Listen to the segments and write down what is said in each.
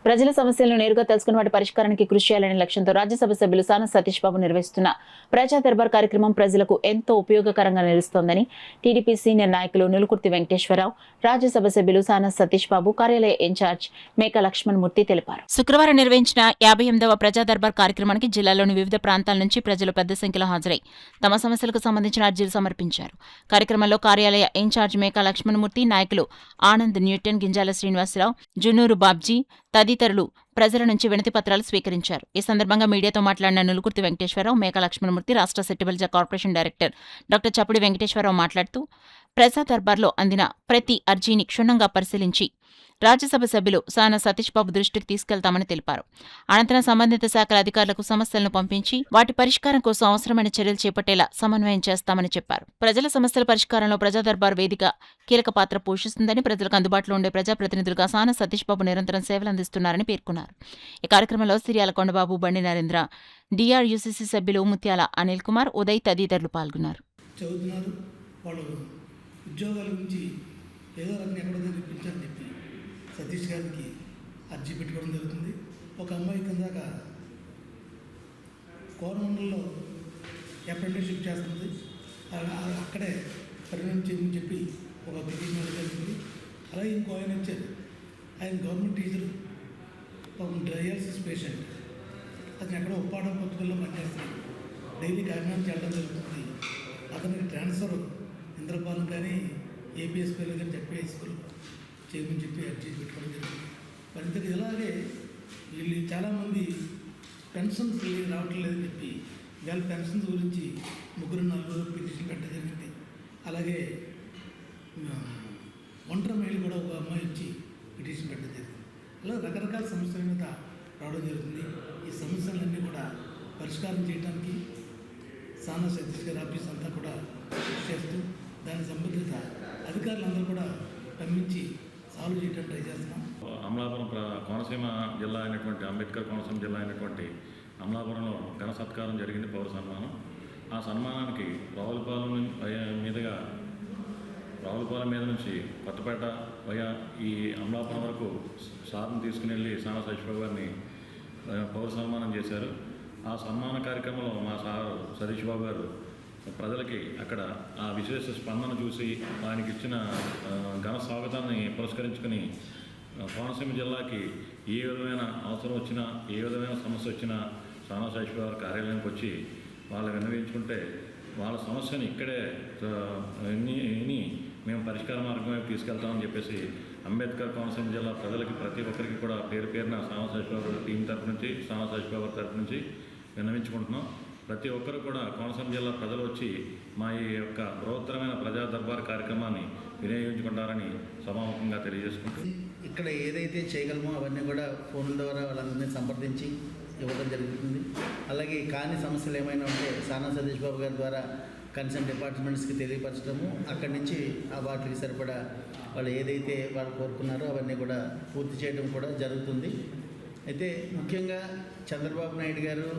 ప్రజల సమస్యలను నేరుగా తెలుసుకుని వాటి పరిష్కారానికి కృషి చేయాలనే లక్ష్యంతో రాజ్యసభ సభ్యులు సాన సతీష్ బాబు నిర్వహిస్తున్న ప్రజా దర్బార్ కార్యక్రమం ప్రజలకు ఎంతో ఉపయోగకరంగా నిలుస్తోందని టీడీపీ సీనియర్ నాయకులు నులుకుర్తి వెంకటేశ్వరరావు, రాజ్యసభ సభ్యులు సాన సతీష్ బాబు కార్యాలయ ఇన్ఛార్జ్ మేక లక్ష్మణమూర్తి తెలిపారు. శుక్రవారం నిర్వహించిన 58వ ప్రజా దర్బార్ కార్యక్రమానికి జిల్లాలోని వివిధ ప్రాంతాల నుంచి ప్రజలు పెద్ద సంఖ్యలో హాజరై తమ సమస్యలకు సంబంధించిన అర్జీలు సమర్పించారు. కార్యక్రమంలో కార్యాలయ ఇన్ఛార్జ్ మేక లక్ష్మణమూర్తి, నాయకులు ఆనంద్ న్యూటన్, గింజాల శ్రీనివాసరావు, జున్నూరు బాబ్జీ తదితరులు ప్రజల నుంచి వినతి పత్రాలు స్వీకరించారు. ఈ సందర్భంగా మీడియాతో మాట్లాడిన నులుకుర్తి వెంకటేశ్వరరావు, మేక లక్ష్మణమూర్తి, రాష్ట్ర Settibalija corporation director doctor Chappudi Venkateswararao మాట్లాడుతూ ప్రజా దర్బార్లో అందిన ప్రతి అర్జీని క్షుణ్ణంగా పరిశీలించి రాజ్యసభ సభ్యులు సాన సతీష్ బాబు దృష్టికి తీసుకెళ్తామని తెలిపారు. అనంతరం సంబంధిత శాఖల అధికారులకు సమస్యలను పంపించి వాటి పరిష్కారం కోసం అవసరమైన చర్యలు చేపట్టేలా సమన్వయం చేస్తామని చెప్పారు. ప్రజల సమస్యల పరిష్కారంలో ప్రజా దర్బార్ వేదిక కీలక పాత్ర పోషిస్తుందని, ప్రజలకు అందుబాటులో ఉండే ప్రజాప్రతినిధులుగా సాన సతీష్ బాబు నిరంతరం సేవలందిస్తున్నారని పేర్కొన్నారు. ఈ కార్యక్రమంలో సిరియాల కొండబాబు, బండి నరేంద్ర, డిఆర్యుసిసి సభ్యులు ముత్యాల అనిల్ కుమార్, ఉదయ్ తదితరులు పాల్గొన్నారు. సతీష్ గారికి అర్జీ పెట్టుకోవడం జరుగుతుంది. ఒక అమ్మాయి కిందాక కోరమండల్లో అప్రెంటిస్షిప్ చేస్తుంది, అక్కడే పర్మనెంట్ చేయమని చెప్పి ఒక పిటిషన్ జరిగింది. అలాగే ఇంకో ఆయన వచ్చారు, ఆయన గవర్నమెంట్ టీచరు, ఒక డయాలసిస్ పేషెంట్, అతను ఎక్కడో ఉప్పాడ కొత్తపల్లిలో పనిచేస్తున్నాడు, డైలీ కాకినాడ చేయడం జరుగుతుంది. అతనికి ట్రాన్స్ఫర్ ఇంద్రపాలెం కానీ ఏపీఎస్పీలో కానీ చెప్పేసుకోవాలి చేయమని చెప్పి అర్జీ పెట్టుకోవడం జరిగింది. మరి ఇంతకు ఇలాగే వీళ్ళు చాలామంది పెన్షన్స్ రావట్లేదని చెప్పి వాళ్ళ పెన్షన్స్ గురించి 3-4 పిటిషన్ పెట్టడం జరిగింది. అలాగే ఒంటరి మహిళ కూడా ఒక అమ్మాయి వచ్చి పిటిషన్ పెట్టడం జరిగింది. అలా రకరకాల సమస్యల మీద రావడం జరుగుతుంది. ఈ సమస్యలన్నీ కూడా పరిష్కారం చేయడానికి సానా సతీష్ గారి ఆఫీస్ అంతా కూడా చేస్తూ దానికి సంబంధిత అధికారులందరూ కూడా పంపించి సాల్వ్ చేయడం ట్రై చేస్తున్నాం. అమలాపురం కోనసీమ జిల్లా అయినటువంటి అంబేద్కర్ కోనసీమ జిల్లా అయినటువంటి అమలాపురంలో ఘన సత్కారం జరిగింది, పౌర సన్మానం. ఆ సన్మానానికి రావులపాలెం మీద నుంచి కొత్తపేట వయా ఈ అమలాపురం వరకు సార్ని తీసుకుని వెళ్ళి సానా సతీష్ బాబు గారిని పౌర సన్మానం చేశారు. ఆ సన్మాన కార్యక్రమంలో మా సార్ సతీష్ బాబు గారు ప్రజలకి అక్కడ ఆ విశేష స్పందన చూసి ఆయనకి ఇచ్చిన ఘన స్వాగతాన్ని పురస్కరించుకొని కోనసీమ జిల్లాకి ఏ విధమైన అవసరం వచ్చినా, ఏ విధమైన సమస్య వచ్చినా సానా సతీష్ బాబు కార్యాలయానికి వచ్చి వాళ్ళు విన్నవించుకుంటే వాళ్ళ సమస్యను ఇక్కడే విని మేము పరిష్కార మార్గం వైపు తీసుకెళ్తామని చెప్పేసి అంబేద్కర్ కోనసీమ జిల్లా ప్రజలకి ప్రతి ఒక్కరికి కూడా పేరు పేరున సానా సతీష్ బాబు టీం తరఫు నుంచి, సానా సతీష్ బాబు తరఫు నుంచి విన్నవించుకుంటున్నాం. ప్రతి ఒక్కరు కూడా కోనసీమ జిల్లా ప్రజలు వచ్చి మా ఈ యొక్క బృహత్తరమైన ప్రజా దర్బార్ కార్యక్రమాన్ని వినియోగించుకుంటారని సభాముఖంగా తెలియజేసుకుంటారు. ఇక్కడ ఏదైతే చేయగలమో అవన్నీ కూడా ఫోన్ల ద్వారా వాళ్ళందరినీ సంప్రదించి ఇవ్వడం జరుగుతుంది. అలాగే కాని సమస్యలు ఏమైనా ఉంటే సానా సతీష్ బాబు గారి ద్వారా కన్సర్న్ డిపార్ట్మెంట్స్కి తెలియపరచడము, అక్కడి నుంచి ఆ వాటికి సరిపడా వాళ్ళు ఏదైతే వాళ్ళు కోరుకున్నారో అవన్నీ కూడా పూర్తి చేయడం కూడా జరుగుతుంది. అయితే ముఖ్యంగా చంద్రబాబు నాయుడు గారు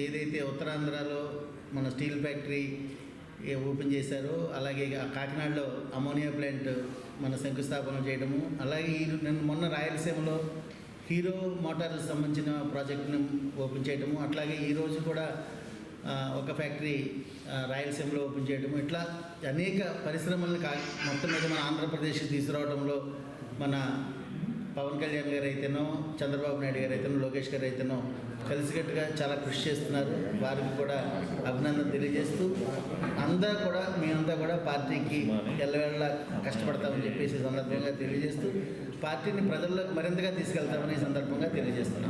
ఏదైతే ఉత్తరాంధ్రలో మన స్టీల్ ఫ్యాక్టరీ ఓపెన్ చేశారో, అలాగే కాకినాడలో అమోనియా ప్లాంట్ మన శంకుస్థాపన చేయడము, అలాగే మొన్న రాయలసీమలో హీరో మోటార్లకు సంబంధించిన ప్రాజెక్టును ఓపెన్ చేయడము, అట్లాగే ఈరోజు కూడా ఒక ఫ్యాక్టరీ రాయలసీమలో ఓపెన్ చేయడము, ఇట్లా అనేక పరిశ్రమలను మొత్తం మీద మన ఆంధ్రప్రదేశ్కి తీసుకురావడంలో మన పవన్ కళ్యాణ్ గారు అయితేనో, చంద్రబాబు నాయుడు గారు అయితేనో, లోకేష్ గారు అయితేనో కలిసికట్టుగా చాలా కృషి చేస్తున్నారు. వారికి కూడా అభినందన తెలియజేస్తూ మేమంతా కూడా పార్టీకి ఎల్లవేళ కష్టపడతామని చెప్పేసి సందర్భంగా తెలియజేస్తూ పార్టీని ప్రజల్లోకి మరింతగా తీసుకెళ్తామని సందర్భంగా తెలియజేస్తున్నాం.